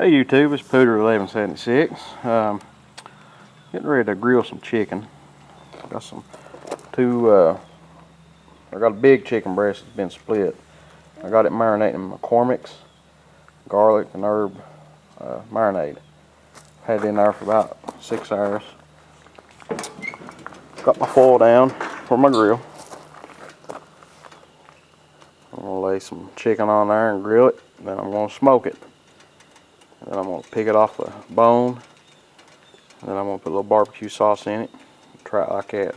Hey YouTube, it's Pooter1176. Getting ready to grill some chicken. Got I got a big chicken breast that's been split. I got it marinating in McCormick's garlic and herb marinade. Had it in there for about 6 hours. Got my foil down for my grill. I'm gonna lay some chicken on there and grill it. Then I'm gonna smoke it. Then I'm going to pick it off the bone. And then I'm going to put a little barbecue sauce in it. Try it like that.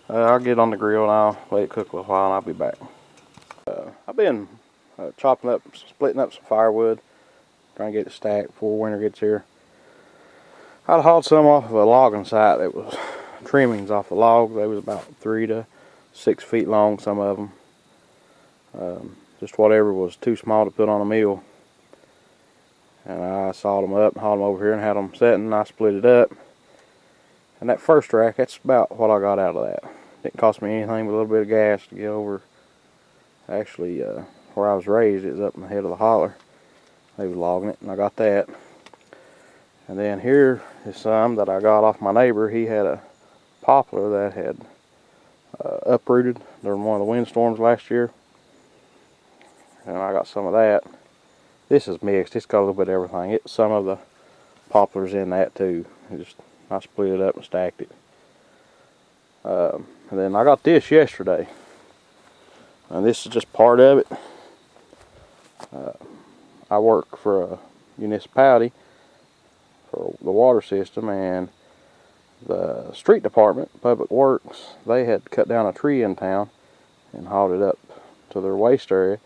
I'll get on the grill and I'll let it cook a little while and I'll be back. I've been splitting up some firewood. Trying to get it stacked before winter gets here. I'd hauled some off of a logging site that was trimmings off the logs. They was about 3 to 6 feet long, some of them. Just whatever was too small to put on a meal. And I sawed them up and hauled them over here and had them setting, and I split it up. And that first rack, that's about what I got out of that. Didn't cost me anything but a little bit of gas to get over. Actually, where I was raised, it was up in the head of the holler. They was logging it, and I got that. And then here is some that I got off my neighbor. He had a poplar that had uprooted during one of the windstorms last year. And I got some of that. This is mixed. It's got a little bit of everything. Some of the poplars in that too. I split it up and stacked it. And then I got this yesterday. And this is just part of it. I work for a municipality for the water system, and the street department, Public Works, they had cut down a tree in town and hauled it up to their waste area.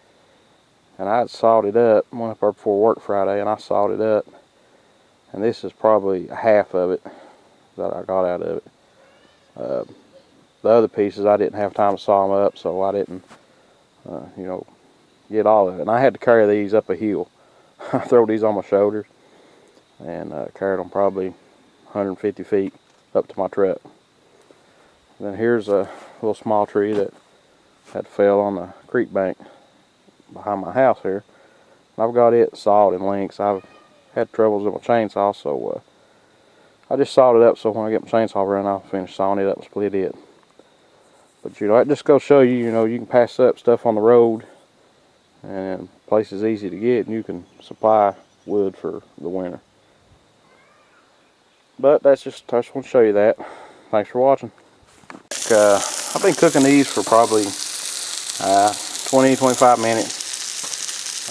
And I had sawed it up, went up there before work Friday, and I sawed it up. And this is probably half of it that I got out of it. The other pieces, I didn't have time to saw them up, so I didn't, get all of it. And I had to carry these up a hill. I throw these on my shoulders and carried them probably 150 feet up to my truck. And then here's a little small tree that had fell on the creek bank behind my house here. And I've got it sawed in lengths. I've had troubles with my chainsaw, so I just sawed it up so when I get my chainsaw running, I'll finish sawing it up and split it. But that just goes to show you, you can pass up stuff on the road, and places easy to get, and you can supply wood for the winter. But I just want to show you that. Thanks for watching. I've been cooking these for probably 20-25 minutes.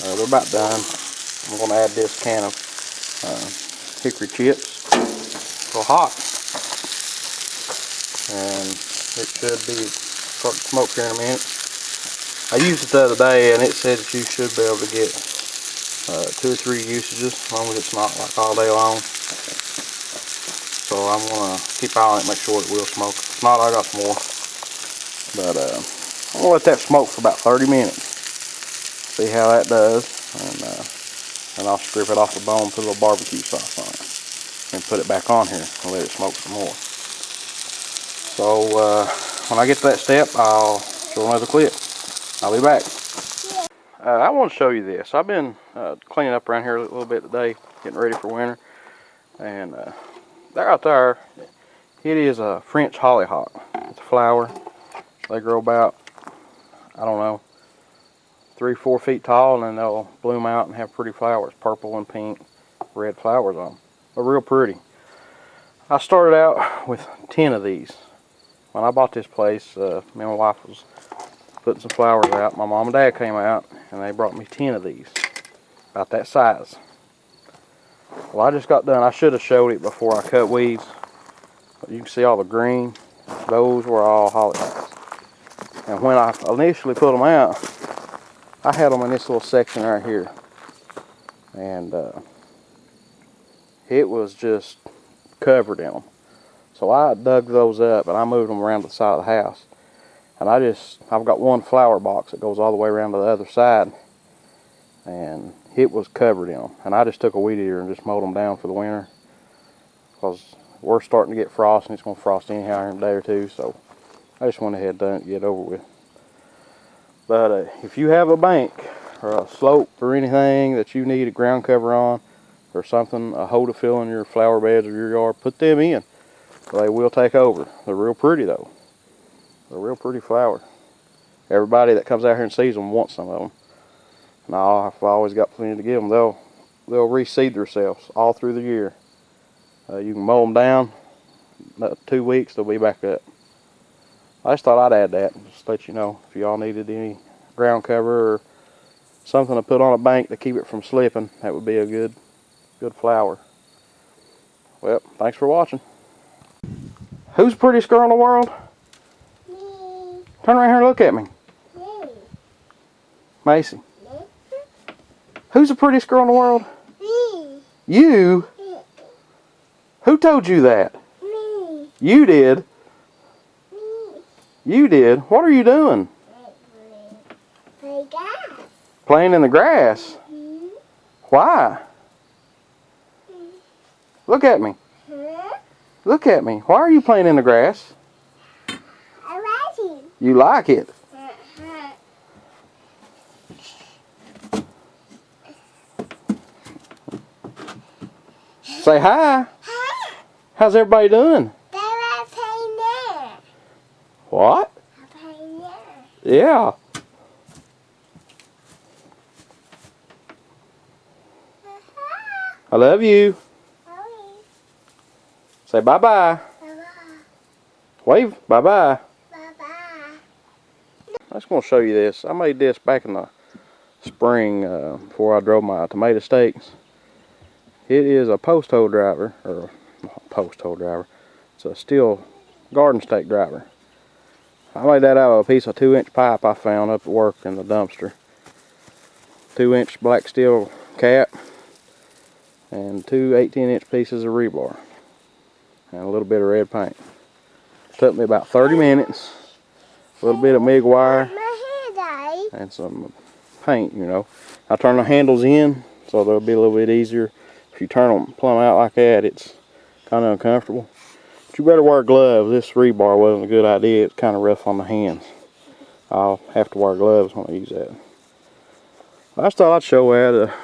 They're about done. I'm going to add this can of hickory chips. It's a little hot. And it should be starting to smoke here in a minute. I used it the other day and it said that you should be able to get 2 or 3 usages, as long as it's not like all day long. So I'm going to keep eye on it, make sure it will smoke. If not, I got some more. But I'm going to let that smoke for about 30 minutes. See how that does, and I'll strip it off the bone, put a little barbecue sauce on it, and put it back on here and let it smoke some more. So when I get to that step, I'll show another clip. I'll be back. I want to show you this. I've been cleaning up around here a little bit today, getting ready for winter, and there out there, it is a French hollyhock. It's a flower. They grow about, I don't know, 3-4 feet tall, and then they'll bloom out and have pretty flowers, purple and pink, red flowers on them. They're real pretty. I started out with 10 of these. When I bought this place, me and my wife was putting some flowers out. My mom and dad came out and they brought me 10 of these, about that size. Well, I just got done. I should have showed it before I cut weeds. But you can see all the green. Those were all hollyhocks. And when I initially put them out, I had them in this little section right here, and it was just covered in them. So I dug those up and I moved them around to the side of the house, and I've got one flower box that goes all the way around to the other side, and it was covered in them. And I just took a weed eater and just mowed them down for the winter, because we're starting to get frost, and it's going to frost anyhow in a day or two. So I just went ahead and done it, get over with. But if you have a bank or a slope or anything that you need a ground cover on, or something, a hole to fill in your flower beds or your yard, put them in. They will take over. They're real pretty though. They're real pretty flowers. Everybody that comes out here and sees them wants some of them. And I've always got plenty to give them. They'll reseed themselves all through the year. You can mow them down. 2 weeks they'll be back up. I just thought I'd add that, just let you know if y'all needed any ground cover or something to put on a bank to keep it from slipping. That would be a good flower. Well, thanks for watching. Who's the prettiest girl in the world? Me. Turn around here and look at me. Me. Macy. Who's the prettiest girl in the world? Me. You? Me. Who told you that? Me. You did. Me. You did. What are you doing? Play gas. Playing in the grass. Hmm? Why? Look at me. Huh? Look at me. Why are you playing in the grass? I like it. You like it. Say hi. Hi. How's everybody doing? I play there. What? I play there. Yeah. I love you. Say bye-bye. Bye-bye. Wave bye-bye. Bye-bye. I just want to show you this. I made this back in the spring before I drove my tomato stakes. It is a post hole driver, or post hole driver. It's a steel garden stake driver. I made that out of a piece of 2-inch pipe I found up at work in the dumpster. 2-inch black steel cap and 2 18-inch pieces of rebar and a little bit of red paint. Took me about 30 minutes. A little bit of MIG wire My hair, Daddy. and some paint, you know. I turn the handles in so they'll be a little bit easier. If you turn them plumb out like that, it's kind of uncomfortable. But you better wear gloves. This rebar wasn't a good idea. It's kind of rough on the hands. I'll have to wear gloves when I use that. I just thought I'd show that.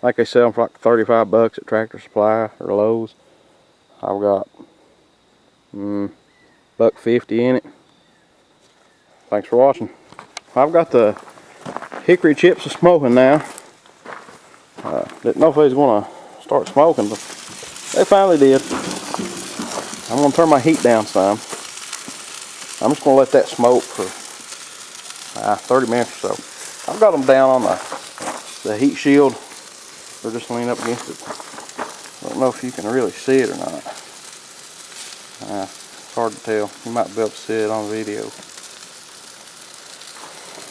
Like they sell them for like 35 bucks at Tractor Supply or Lowe's. I've got $1.50 in it. Thanks for watching. I've got the hickory chips smoking now. Didn't know if they was going to start smoking, but they finally did. I'm going to turn my heat down some. I'm just going to let that smoke for 30 minutes or so. I've got them down on the heat shield. They're just leaning up against it. I don't know if you can really see it or not. It's hard to tell. You might be able to see it on video.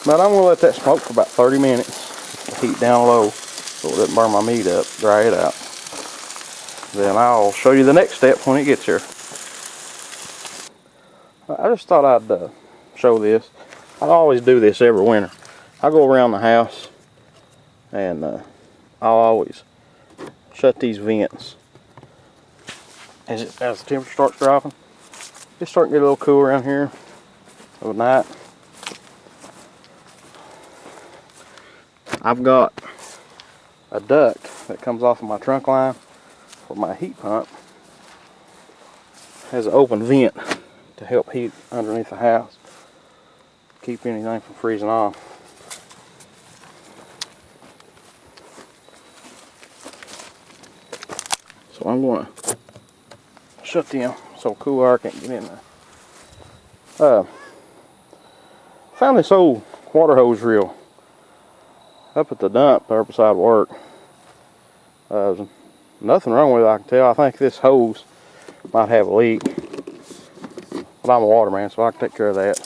But I'm going to let that smoke for about 30 minutes. The heat down low so it doesn't burn my meat up, dry it out. Then I'll show you the next step when it gets here. I just thought I'd show this. I always do this every winter. I go around the house and I'll always shut these vents as the temperature starts dropping. It's starting to get a little cool around here overnight. I've got a duct that comes off of my trunk line for my heat pump. It has an open vent to help heat underneath the house, keep anything from freezing off. So I'm going to shut them so cool air can't get in there. Found this old water hose reel up at the dump there beside work. There's nothing wrong with it, I can tell. I think this hose might have a leak. But I'm a waterman, so I can take care of that.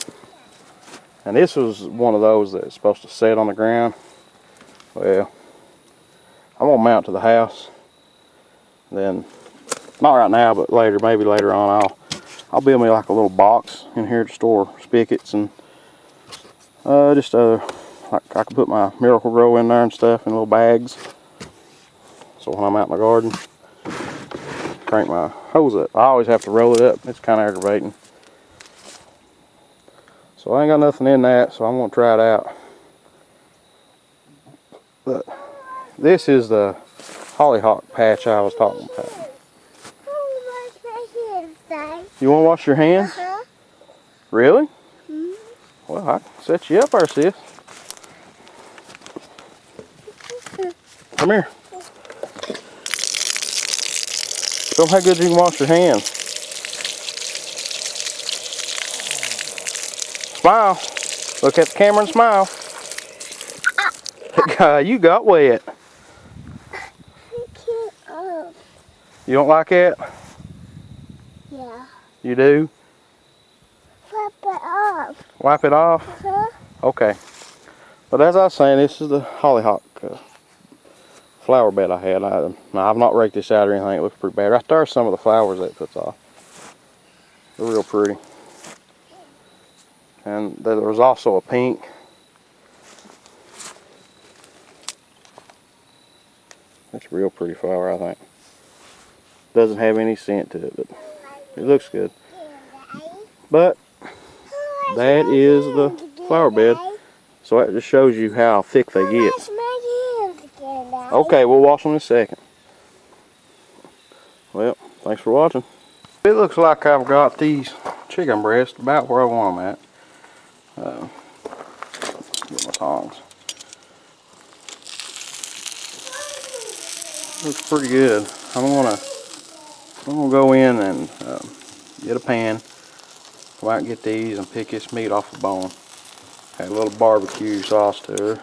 And this was one of those that's supposed to set on the ground. Well, I'm going to mount to the house. Then, not right now, but later, maybe later on, I'll build me like a little box in here to store spigots and just like I can put my Miracle Grow in there and stuff in little bags. So when I'm out in the garden, crank my hose up. I always have to roll it up. It's kind of aggravating. So I ain't got nothing in that, so I'm going to try it out. But this is the hollyhock patch I was talking about. You want to wash your hands? Uh-huh. Really? Mm-hmm. Well, I can set you up there, sis. Come here. Show them how good you can wash your hands. Smile. Look at the camera and smile. You got wet. You don't like it? Yeah. You do? Flip it off. Wipe it off? Uh-huh. Okay. But as I was saying, this is the hollyhock flower bed I had. Now, I've not raked this out or anything. It looks pretty bad. Right there are some of the flowers that it puts off. They're real pretty. And there was also a pink. That's a real pretty flower, I think. Doesn't have any scent to it, but it looks good. But that is the flower bed. So that just shows you how thick they get. Okay, we'll wash them in a second. Well, thanks for watching. It looks like I've got these chicken breasts about where I want them at. Get my tongs. Looks pretty good. I'm gonna go in and get a pan. Go out and get these and pick this meat off the bone. Add a little barbecue sauce to her.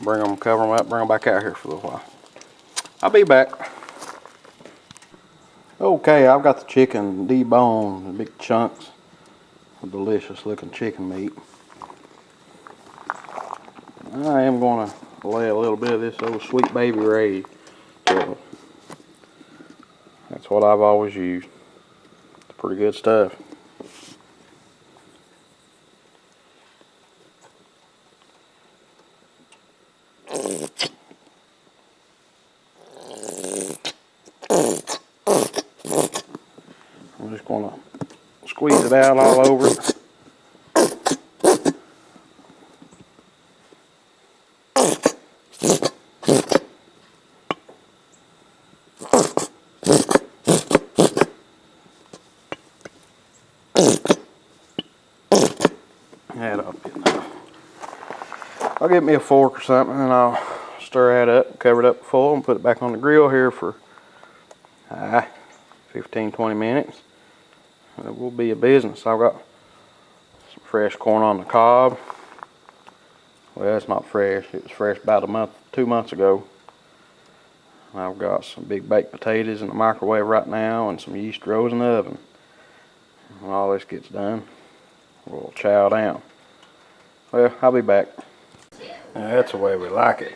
Bring them, cover them up, bring them back out here for a little while. I'll be back. Okay, I've got the chicken deboned in big chunks of delicious looking chicken meat. I am going to lay a little bit of this old Sweet Baby Ray to it. That's what I've always used. It's pretty good stuff. I'm just going to squeeze it out all over it. I'll get me a fork or something and I'll stir that up, cover it up full, and put it back on the grill here for 15-20 minutes. It will be a business. I've got some fresh corn on the cob. Well, it's not fresh. It was fresh about 2 months ago. I've got some big baked potatoes in the microwave right now and some yeast rolls in the oven. When all this gets done, we'll chow down. Well, I'll be back. That's the way we like it.